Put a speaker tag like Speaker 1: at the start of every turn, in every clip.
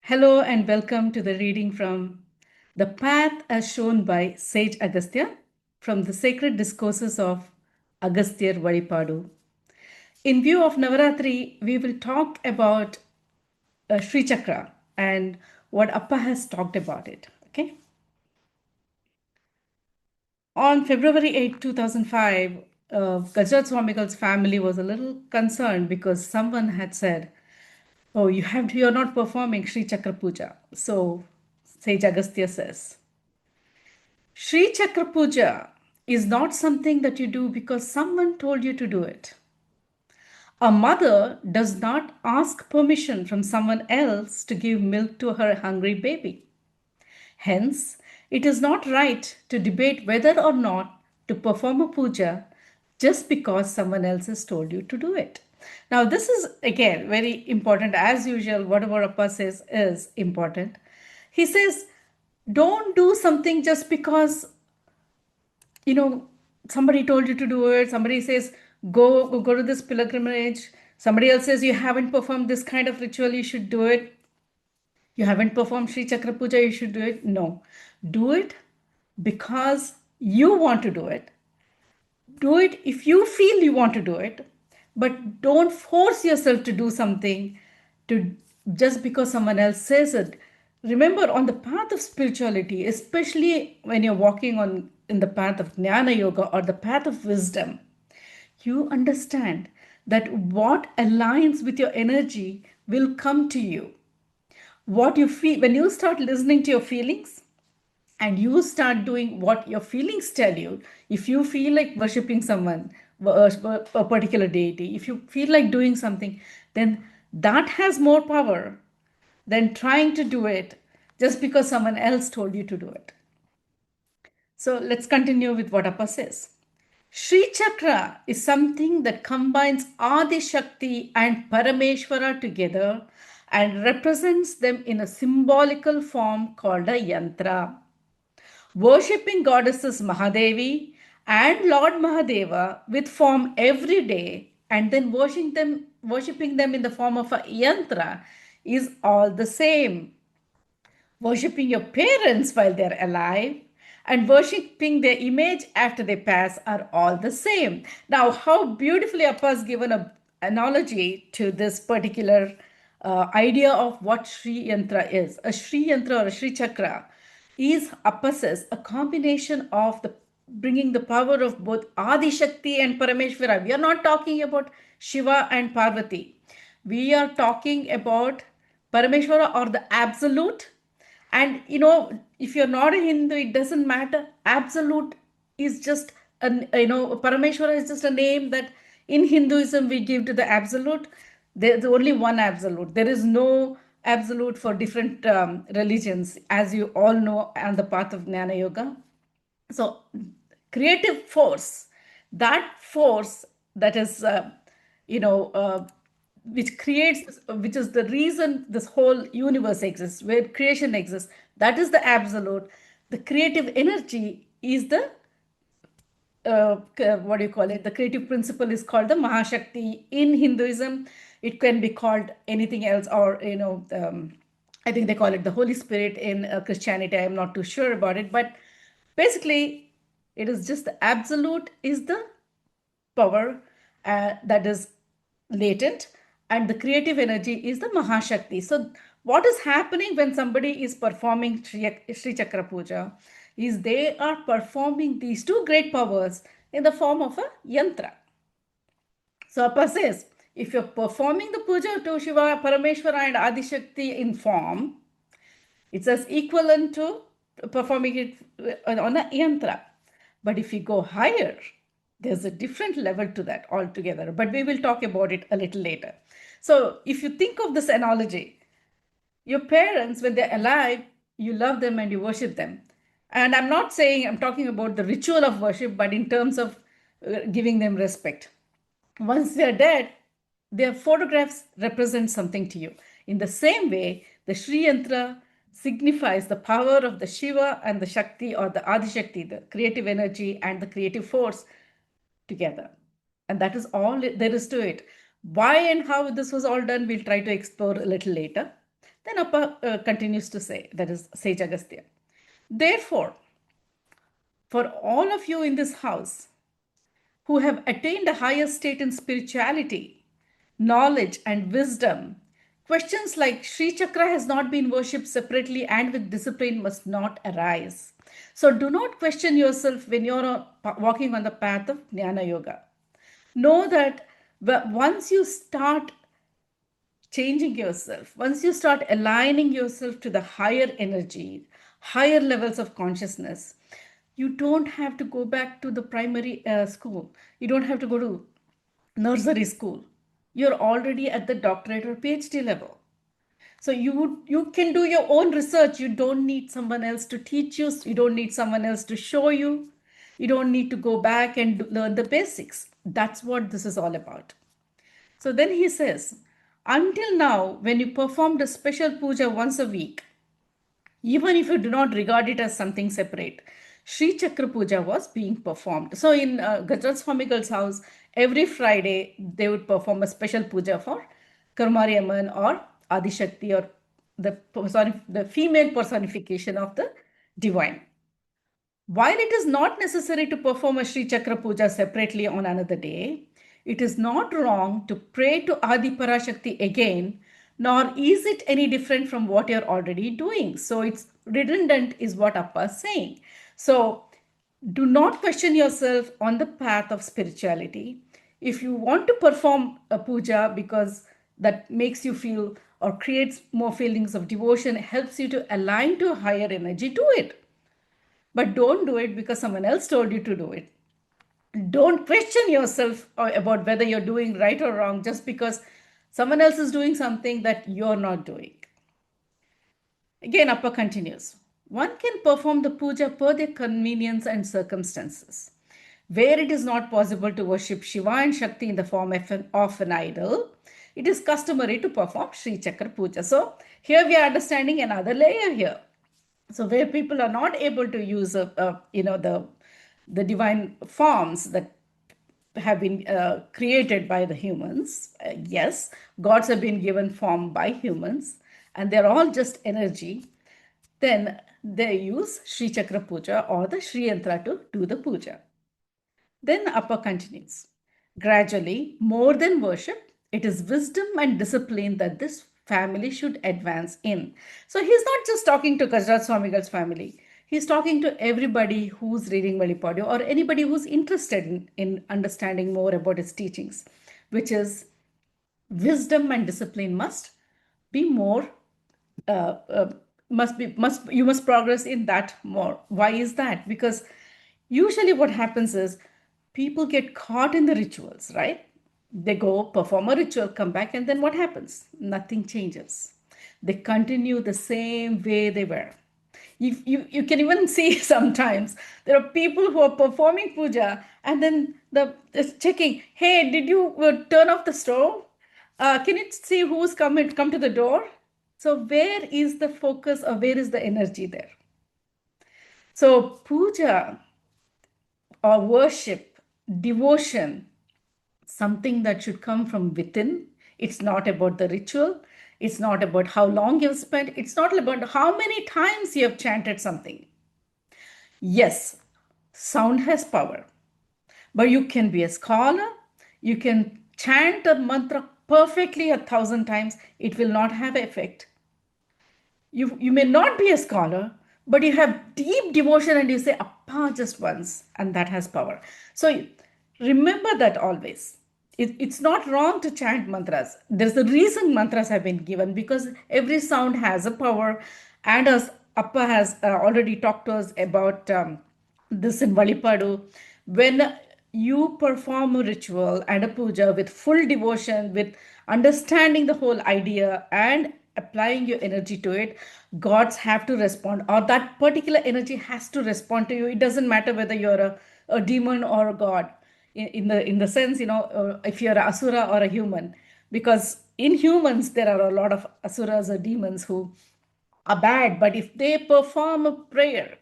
Speaker 1: Hello and welcome to the reading from The Path as Shown by Sage Agastya from the Sacred Discourses of Agasthiyar Vazhipaadu. In view of Navaratri, we will talk about Sri Chakra and what Appa has talked about it. Okay. On February 8, 2005, Gajaraj-Swamigal's family was a little concerned because someone had said, "Oh, you're not performing Sri Chakra Puja." So Sage Agastya says, Sri Chakra Puja is not something that you do because someone told you to do it. A mother does not ask permission from someone else to give milk to her hungry baby. Hence, it is not right to debate whether or not to perform a puja just because someone else has told you to do it. Now, this is again very important. As usual, whatever Appa says is important. He says, don't do something just because somebody told you to do it. Somebody says, go to this pilgrimage. Somebody else says, you haven't performed this kind of ritual, you should do it. You haven't performed Sri Chakra Puja, you should do it. No. Do it because you want to do it. Do it if you feel you want to do it. But don't force yourself to do something just because someone else says it. Remember, on the path of spirituality, especially when you're walking in the path of Jnana Yoga or the path of wisdom, you understand that what aligns with your energy will come to you. What you feel, when you start listening to your feelings and you start doing what your feelings tell you, if you feel like worshipping someone, a particular deity, if you feel like doing something, then that has more power than trying to do it just because someone else told you to do it. So let's continue with what Appa says. Sri Chakra is something that combines Adi Shakti and Parameshwara together and represents them in a symbolical form called a yantra. Worshipping goddesses Mahadevi and Lord Mahadeva with form every day and then worshipping them in the form of a yantra is all the same. Worshipping your parents while they're alive and worshipping their image after they pass are all the same. Now, how beautifully Appa has given an analogy to this particular idea of what Sri Yantra is. A Sri Yantra or a Sri Chakra is, Appa says, a combination of bringing the power of both Adi Shakti and Parameshwara. We are not talking about Shiva and Parvati. We are talking about Parameshwara or the absolute. And if you're not a Hindu, it doesn't matter. Absolute is just Parameshwara is just a name that in Hinduism we give to the absolute. There's only one absolute. There is no absolute for different religions, as you all know, on the path of Jnana Yoga. So, creative force, that force that is, which is the reason this whole universe exists, where creation exists, that is the absolute. The creative energy is the the creative principle is called the Mahashakti. In Hinduism, it can be called anything else, or I think they call it the Holy Spirit. In Christianity, I am not too sure about it, but basically it is just the absolute is the power that is latent, and the creative energy is the Mahashakti. So what is happening when somebody is performing Sri Chakra Puja is they are performing these two great powers in the form of a yantra. So Appa says, if you're performing the puja to Shiva, Parameshwara and Adi Shakti in form, it's as equivalent to performing it on a yantra. But if you go higher, there's a different level to that altogether. But we will talk about it a little later. So if you think of this analogy, your parents, when they're alive, you love them and you worship them. And I'm not saying I'm talking about the ritual of worship, but in terms of giving them respect. Once they're dead, their photographs represent something to you. In the same way, the Sri Yantra signifies the power of the Shiva and the Shakti, or the Adi Shakti, the creative energy and the creative force together. And that is all there is to it. Why and how this was all done, we'll try to explore a little later. Then Appa continues to say, that is Sage Agastya. Therefore, for all of you in this house who have attained a higher state in spirituality, knowledge, and wisdom, questions like Sri Chakra has not been worshipped separately and with discipline must not arise. So do not question yourself when you're walking on the path of Jnana Yoga. Know that once you start changing yourself, once you start aligning yourself to the higher energy, higher levels of consciousness, you don't have to go back to the primary school. You don't have to go to nursery school. You're already at the doctorate or PhD level. So you can do your own research. You don't need someone else to teach you. You don't need someone else to show you. You don't need to go back and learn the basics. That's what this is all about. So then he says, until now, when you performed a special puja once a week, even if you do not regard it as something separate, Sri Chakra Puja was being performed. So in Gajaraj Swamigal's house, every Friday, they would perform a special puja for Karmari Amman or Adi Shakti, or the female personification of the divine. While it is not necessary to perform a Sri Chakra Puja separately on another day, it is not wrong to pray to Adi Parashakti again, nor is it any different from what you're already doing. So it's redundant, is what Appa is saying. So do not question yourself on the path of spirituality. If you want to perform a puja because that makes you feel or creates more feelings of devotion, helps you to align to a higher energy, do it. But don't do it because someone else told you to do it. Don't question yourself about whether you're doing right or wrong just because someone else is doing something that you're not doing. Again, Appa continues. One can perform the puja per their convenience and circumstances. Where it is not possible to worship Shiva and Shakti in the form of an idol, it is customary to perform Sri Chakra Puja. So here we are understanding another layer here. So where people are not able to use the divine forms that have been created by the humans, yes, gods have been given form by humans, and they're all just energy. Then they use Sri Chakra Puja or the Sri Yantra to do the puja. Then Appa continues. Gradually, more than worship, it is wisdom and discipline that this family should advance in. So he's not just talking to Gajaraj Swamigal's family. He's talking to everybody who's reading Vazhipaadu or anybody who's interested in understanding more about his teachings, which is wisdom and discipline must be more, you must progress in that more. Why is that? Because usually what happens is people get caught in the rituals, right? They go perform a ritual, come back, and then what happens? Nothing changes. They continue the same way they were. You can even see sometimes there are people who are performing puja and then it's checking, hey, did you turn off the stove? Can you see who's come to the door? So where is the focus or where is the energy there? So puja or worship, devotion, something that should come from within. It's not about the ritual. It's not about how long you've spent. It's not about how many times you have chanted something. Yes, sound has power, but you can be a scholar. You can chant a mantra perfectly 1,000 times. It will not have effect. You may not be a scholar, but you have deep devotion and you say Appa just once, and that has power. So remember that always. It's not wrong to chant mantras. There's a reason mantras have been given, because every sound has a power. And as Appa has already talked to us about this in Vazhipaadu, when you perform a ritual and a puja with full devotion, with understanding the whole idea and applying your energy to it, gods have to respond, or that particular energy has to respond to you. It doesn't matter whether you're a demon or a god, in the sense, if you're an asura or a human, because in humans there are a lot of asuras or demons who are bad, but if they perform a prayer,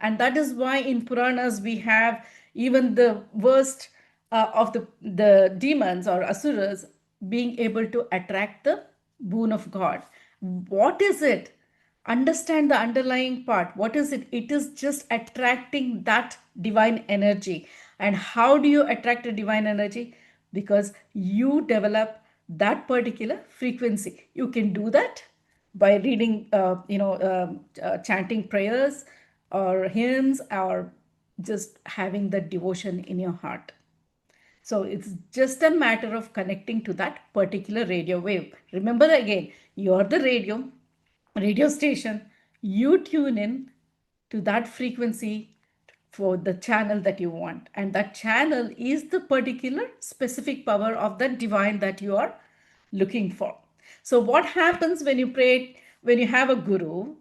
Speaker 1: and that is why in Puranas we have even the worst of the demons or asuras being able to attract the boon of God. What is it? Understand the underlying part. What is it? It is just attracting that divine energy. And how do you attract a divine energy? Because you develop that particular frequency. You can do that by reading, chanting prayers or hymns, or just having the devotion in your heart. So it's just a matter of connecting to that particular radio wave. Remember again, you're the radio station. You tune in to that frequency for the channel that you want. And that channel is the particular specific power of the divine that you are looking for. So what happens when you pray, when you have a guru?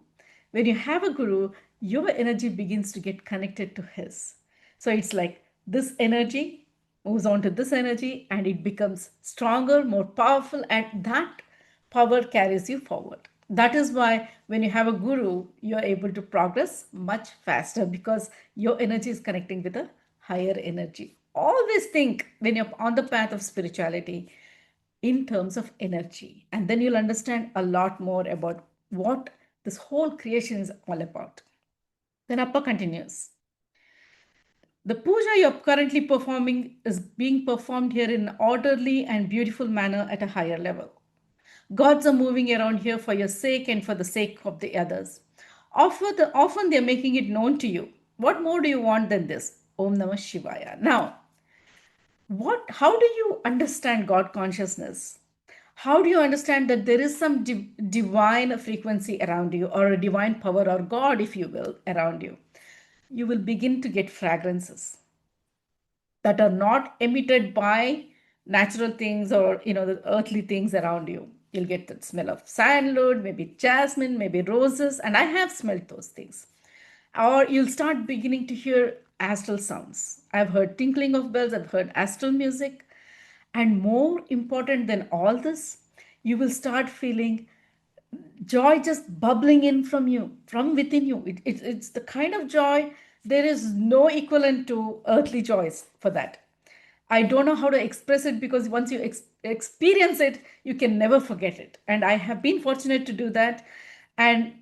Speaker 1: When you have a guru, your energy begins to get connected to his. So it's like this energy moves on to this energy and it becomes stronger, more powerful, and that power carries you forward. That is why when you have a guru, you're able to progress much faster because your energy is connecting with a higher energy. Always think when you're on the path of spirituality in terms of energy, and then you'll understand a lot more about what this whole creation is all about. Then Appa continues. The puja you're currently performing is being performed here in an orderly and beautiful manner at a higher level. Gods are moving around here for your sake and for the sake of the others. Often they're making it known to you. What more do you want than this? Om Namah Shivaya. Now, how do you understand God consciousness? How do you understand that there is some divine frequency around you, or a divine power, or God, if you will, around you? You will begin to get fragrances that are not emitted by natural things, or the earthly things around you. You'll get the smell of sandalwood, maybe jasmine, maybe roses, and I have smelled those things. Or you'll start beginning to hear astral sounds. I've heard tinkling of bells, I've heard astral music. And more important than all this, you will start feeling joy just bubbling in from you, from within you. It's the kind of joy, there is no equivalent to earthly joys for that. I don't know how to express it, because once you experience it, you can never forget it. And I have been fortunate to do that. And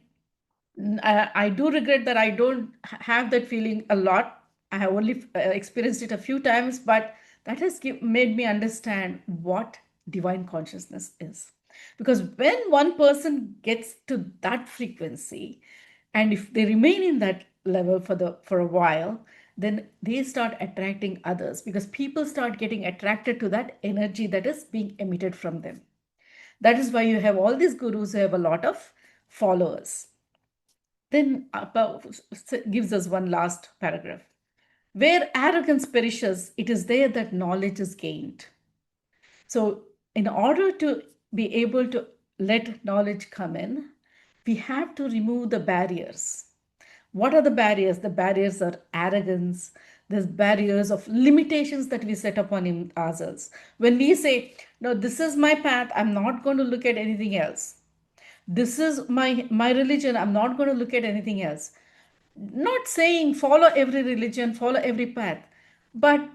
Speaker 1: I do regret that I don't have that feeling a lot. I have only experienced it a few times, but that has made me understand what divine consciousness is. Because when one person gets to that frequency, and if they remain in that level for a while, then they start attracting others, because people start getting attracted to that energy that is being emitted from them. That is why you have all these gurus who have a lot of followers. Then Appa gives us one last paragraph. Where arrogance perishes, it is there that knowledge is gained. So, in order to be able to let knowledge come in, we have to remove the barriers. What are the barriers? The barriers are arrogance. There's barriers of limitations that we set upon ourselves. When we say, no, this is my path, I'm not going to look at anything else. This is my religion, I'm not going to look at anything else. Not saying follow every religion, follow every path, but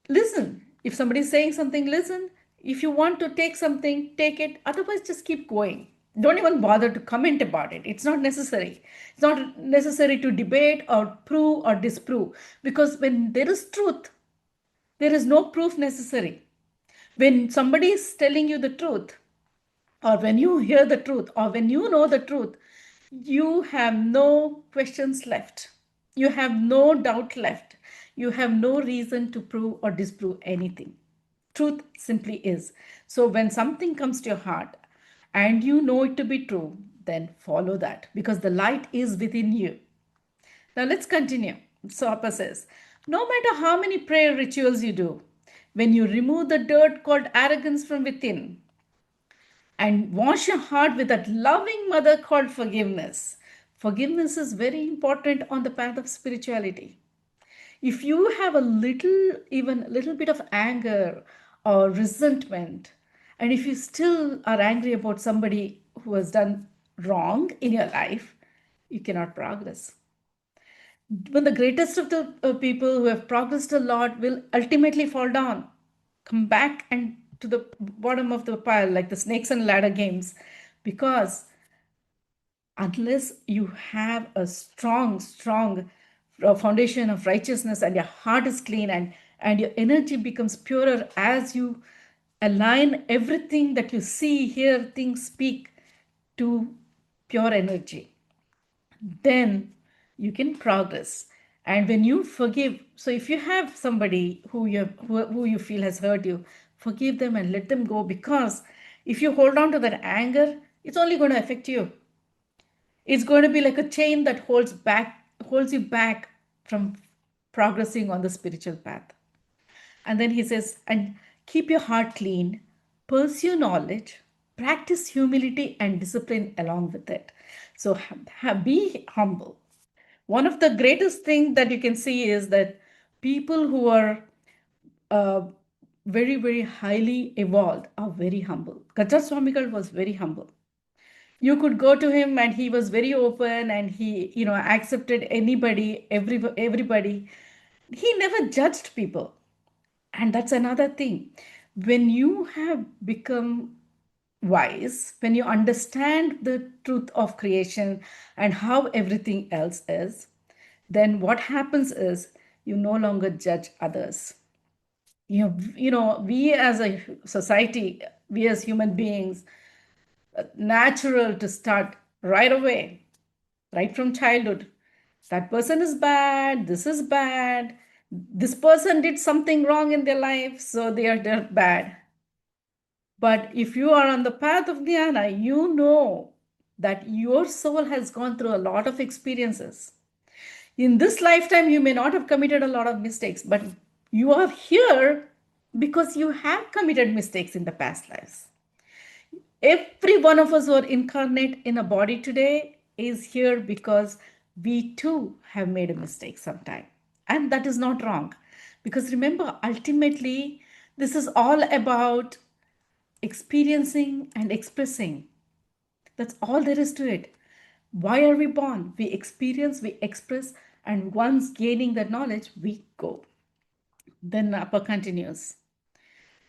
Speaker 1: listen. If somebody is saying something, listen. If you want to take something, take it. Otherwise, just keep going. Don't even bother to comment about it. It's not necessary. It's not necessary to debate or prove or disprove, because when there is truth, there is no proof necessary. When somebody is telling you the truth, or when you hear the truth, or when you know the truth, you have no questions left. You have no doubt left. You have no reason to prove or disprove anything. Truth simply is. So when something comes to your heart and you know it to be true, then follow that, because the light is within you. Now let's continue. So Appa says, no matter how many prayer rituals you do, when you remove the dirt called arrogance from within, and wash your heart with that loving mother called forgiveness. Forgiveness is very important on the path of spirituality. If you have even a little bit of anger or resentment, and if you still are angry about somebody who has done wrong in your life, you cannot progress. When the greatest of the people who have progressed a lot will ultimately fall down, come back and to the bottom of the pile, like the snakes and ladder games, because unless you have a strong foundation of righteousness and your heart is clean and your energy becomes purer as you align everything that you see, hear, think, speak to pure energy, then you can progress. And when you forgive, so if you have somebody who you feel has hurt you, forgive them and let them go, because if you hold on to that anger, it's only going to affect you. It's going to be like a chain that holds you back from progressing on the spiritual path. And then he says, and keep your heart clean, pursue knowledge, practice humility and discipline along with it. So be humble. One of the greatest things that you can see is that people who are uh, very, very highly evolved are very humble. Gajaraj-Lopez was very humble. You could go to him and he was very open and he, accepted everybody. He never judged people. And that's another thing. When you have become wise, when you understand the truth of creation and how everything else is, then what happens is you no longer judge others. We as a society, we as human beings, natural to start right away, right from childhood. That person is bad, this is bad, this person did something wrong in their life, so they're bad. But if you are on the path of Dhyana, you know that your soul has gone through a lot of experiences. In this lifetime, you may not have committed a lot of mistakes, but you are here because you have committed mistakes in the past lives. Every one of us who are incarnate in a body today is here because we too have made a mistake sometime. And that is not wrong. Because remember, ultimately, this is all about experiencing and expressing. That's all there is to it. Why are we born? We experience, we express, and once gaining that knowledge, we go. Then Appa continues.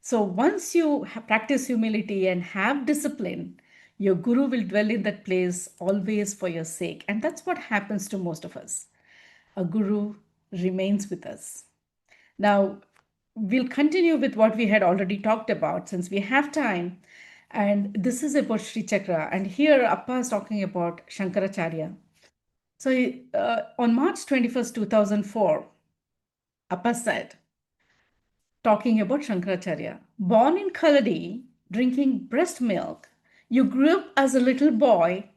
Speaker 1: So once you practice humility and have discipline, your guru will dwell in that place always for your sake. And that's what happens to most of us. A guru remains with us. Now, we'll continue with what we had already talked about since we have time. And this is about Sri Chakra. And here Appa is talking about Shankaracharya. So on March 21st, 2004, Appa said, talking about Shankaracharya, born in Kaladi, drinking breast milk, you grew up as a little boy,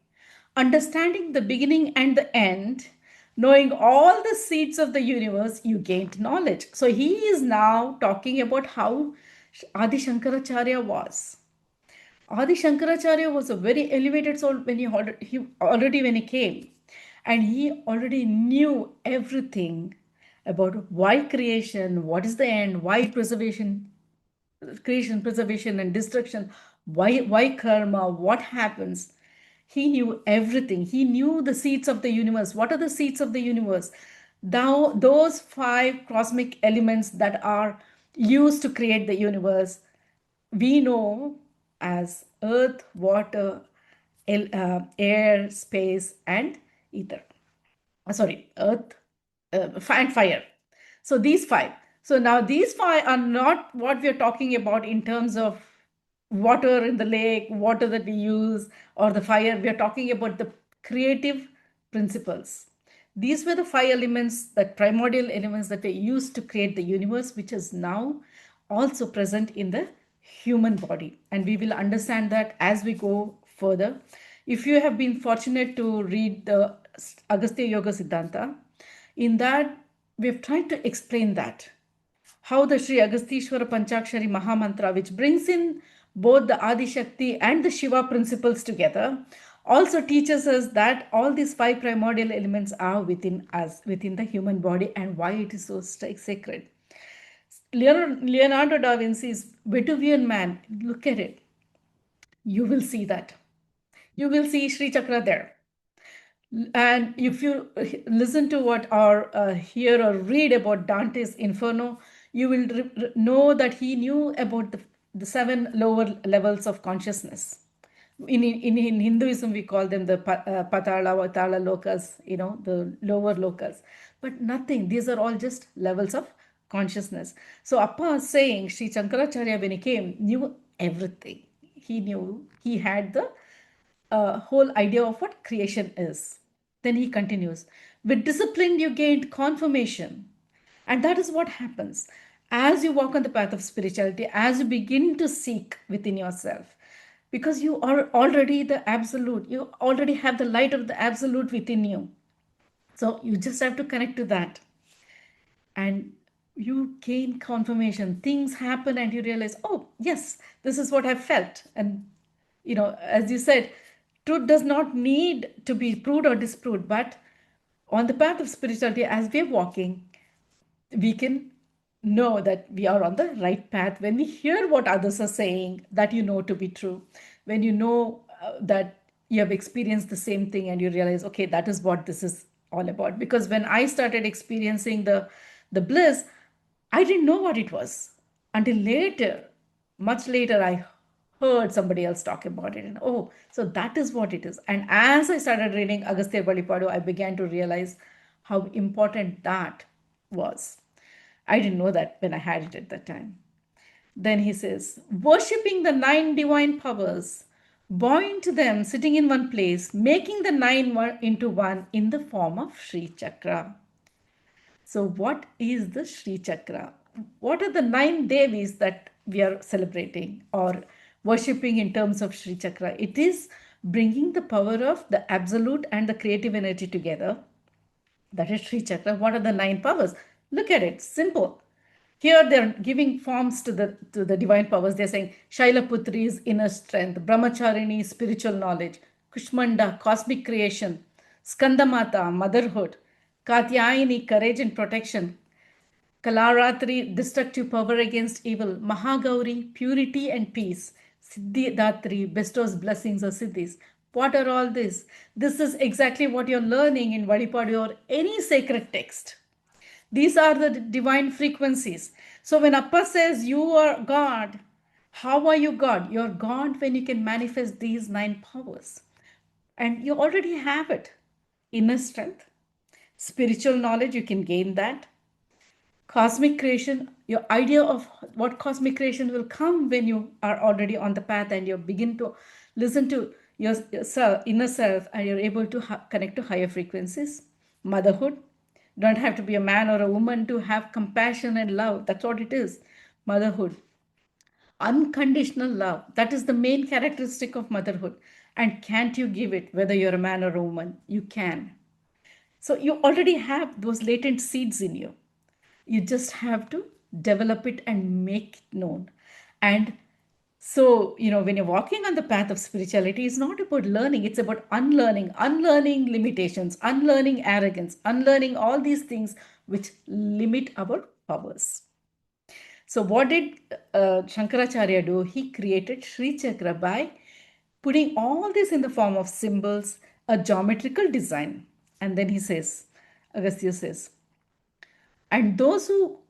Speaker 1: understanding the beginning and the end, knowing all the seeds of the universe, you gained knowledge. So he is now talking about how Adi Shankaracharya was. Adi Shankaracharya was a very elevated soul when when he came, and he already knew everything about why creation, what is the end, why creation, preservation, and destruction, why karma, what happens. He knew everything. He knew the seeds of the universe. What are the seeds of the universe? Now, those 5 cosmic elements that are used to create the universe, we know as earth, water, air, space, and ether. Sorry, earth, and fire. So these 5. So now these 5 are not what we are talking about in terms of water in the lake, water that we use, or the fire. We are talking about the creative principles. These were the 5 elements, that primordial elements that were used to create the universe, which is now also present in the human body. And we will understand that as we go further. If you have been fortunate to read the Agastya Yoga Siddhanta, in that we've tried to explain that how the Sri Agasthyar Panchakshari Mahamantra, which brings in both the Adi Shakti and the Shiva principles together, also teaches us that all these 5 primordial elements are within us, within the human body, and why it is so sacred. Leonardo da Vinci's Vitruvian Man, look at it. You will see that. You will see Sri Chakra there. And if you listen to what or hear or read about Dante's Inferno, you will know that he knew about the 7 lower levels of consciousness. In Hinduism, we call them the Patala, Vatala lokas, the lower lokas. But nothing. These are all just levels of consciousness. So Appa is saying, Sri Shankaracharya, when he came, knew everything. He knew, he had the whole idea of what creation is. Then he continues, with discipline, you gained confirmation. And that is what happens. As you walk on the path of spirituality, as you begin to seek within yourself, because you are already the absolute, you already have the light of the absolute within you. So you just have to connect to that. And you gain confirmation. Things happen and you realize, oh, yes, this is what I felt. And, as you said, truth does not need to be proved or disproved. But on the path of spirituality, as we're walking, we can know that we are on the right path when we hear what others are saying that you know to be true, when you know that you have experienced the same thing and you realize, okay, that is what this is all about. Because when I started experiencing the bliss, I didn't know what it was until later, much later, I heard somebody else talk about it. And oh, so that is what it is. And as I started reading Agasthiyar Vazhipaadu, I began to realize how important that was. I didn't know that when I had it at that time. Then he says, worshipping the nine divine powers, bowing to them, sitting in one place, making the nine into one in the form of Sri Chakra. So, what is the Sri Chakra? What are the nine Devis that we are celebrating or worshipping in terms of Sri Chakra? It is bringing the power of the absolute and the creative energy together. That is Sri Chakra. What are the nine powers? Look at it, simple. Here they're giving forms to the divine powers. They're saying Shailaputri is inner strength, Brahmacharini spiritual knowledge, Kushmanda cosmic creation, Skandamata motherhood, Katyayani courage and protection, Kalaratri destructive power against evil, Mahagauri purity and peace, Siddhidatri bestows blessings or siddhis. What are all this? This is exactly what you're learning in Vazhipaadu or any sacred text. These are the divine frequencies. So when Appa says you are God, how are you God? You're God when you can manifest these nine powers. And you already have it. Inner strength, spiritual knowledge, you can gain that. Cosmic creation, your idea of what cosmic creation will come when you are already on the path and you begin to listen to your inner self and you're able to connect to higher frequencies. Motherhood, don't have to be a man or a woman to have compassion and love. That's what it is. Motherhood. Unconditional love. That is the main characteristic of motherhood. And can't you give it, whether you're a man or a woman? You can. So you already have those latent seeds in you. You just have to develop it and make it known. And so, when you're walking on the path of spirituality, it's not about learning, it's about unlearning limitations, unlearning arrogance, unlearning all these things which limit our powers. So, what did Shankaracharya do? He created Sri Chakra by putting all this in the form of symbols, a geometrical design. And then he says, Agastya says, and those who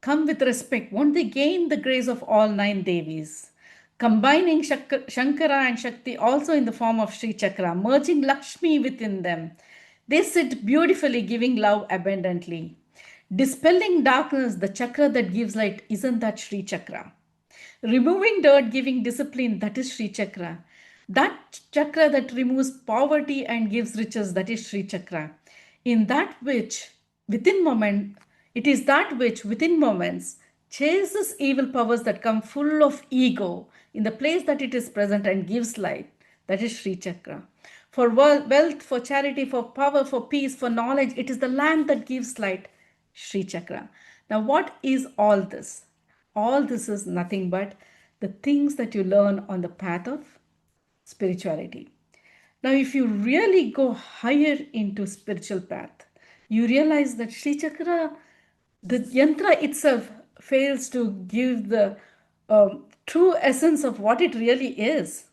Speaker 1: come with respect, won't they gain the grace of all nine Devis? Combining Shankara and Shakti also in the form of Sri Chakra, merging Lakshmi within them. They sit beautifully, giving love abundantly. Dispelling darkness, the chakra that gives light, isn't that Sri Chakra? Removing dirt, giving discipline, that is Sri Chakra. That chakra that removes poverty and gives riches, that is Sri Chakra. In that which, within moment, it is that which, within moments, chases evil powers that come full of ego in the place that it is present and gives light. That is Sri Chakra. For wealth, for charity, for power, for peace, for knowledge, it is the lamp that gives light. Sri Chakra. Now, what is all this? All this is nothing but the things that you learn on the path of spirituality. Now, if you really go higher into spiritual path, you realize that Sri Chakra, the yantra itself, fails to give the true essence of what it really is.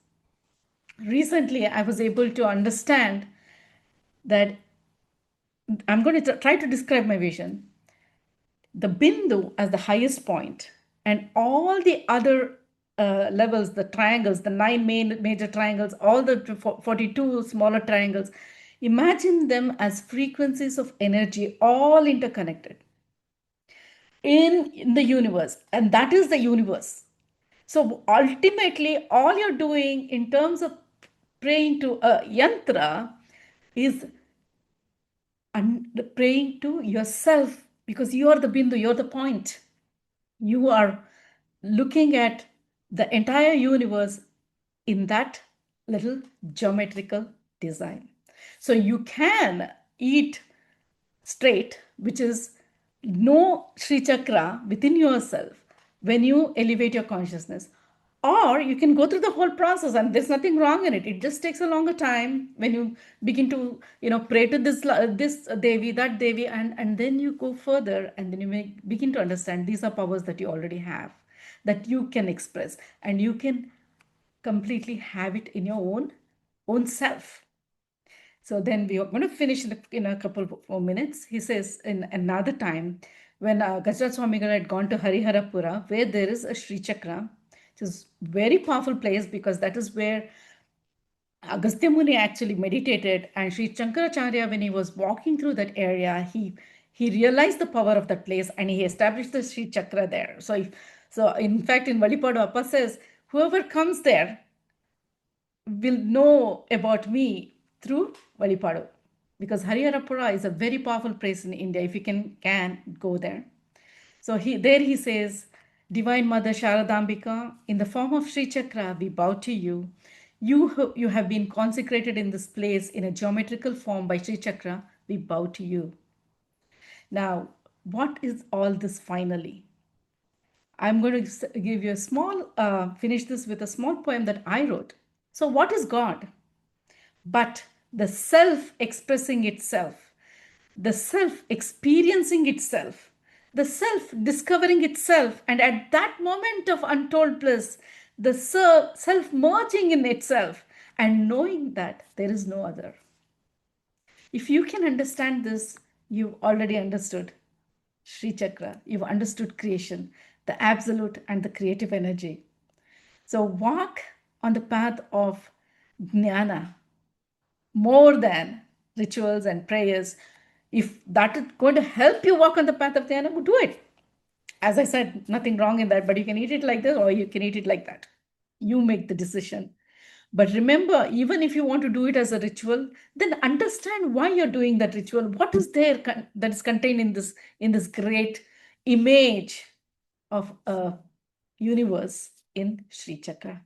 Speaker 1: Recently, I was able to understand that I'm going to try to describe my vision. The bindu as the highest point, and all the other levels, the triangles, the 9 major triangles, all the 42 smaller triangles. Imagine them as frequencies of energy, all interconnected in the universe. And that is the universe. So ultimately, all you're doing in terms of praying to a yantra is praying to yourself, because you are the bindu, you're the point. You are looking at the entire universe in that little geometrical design. So you can eat straight, which is no Sri Chakra within yourself when you elevate your consciousness. Or you can go through the whole process, and there's nothing wrong in it. It just takes a longer time when you begin to, pray to this Devi, that Devi, and then you go further, and then you may begin to understand these are powers that you already have, that you can express, and you can completely have it in your own self. So then we are going to finish in a couple of more minutes. He says in another time, when Gajaraj Swamigal had gone to Hariharapura, where there is a Sri Chakra, which is a very powerful place, because that is where Agastya Muni actually meditated. And Sri Shankaracharya, when he was walking through that area, he realized the power of that place, and he established the Sri Chakra there. So in fact, in Vazhipaadu, Appa says, whoever comes there will know about me through Vazhipaadu, because Hariharapura is a very powerful place in India. If you can go there. So he says, Divine Mother Sharadambika, in the form of Sri Chakra, we bow to you. You have been consecrated in this place in a geometrical form by Sri Chakra. We bow to you. Now, what is all this finally? I'm going to give you a small, finish this with a small poem that I wrote. So what is God? But the self expressing itself, the self experiencing itself, the self discovering itself, and at that moment of untold bliss, the self merging in itself and knowing that there is no other. If you can understand this, you've already understood Sri Chakra, you've understood creation, the absolute and the creative energy. So walk on the path of jnana more than rituals and prayers. If that is going to help you walk on the path of jnana, do it. As I said, nothing wrong in that, but you can eat it like this or you can eat it like that. You make the decision. But remember, even if you want to do it as a ritual, then understand why you're doing that ritual. What is there that is contained in this great image of a universe in Sri Chakra?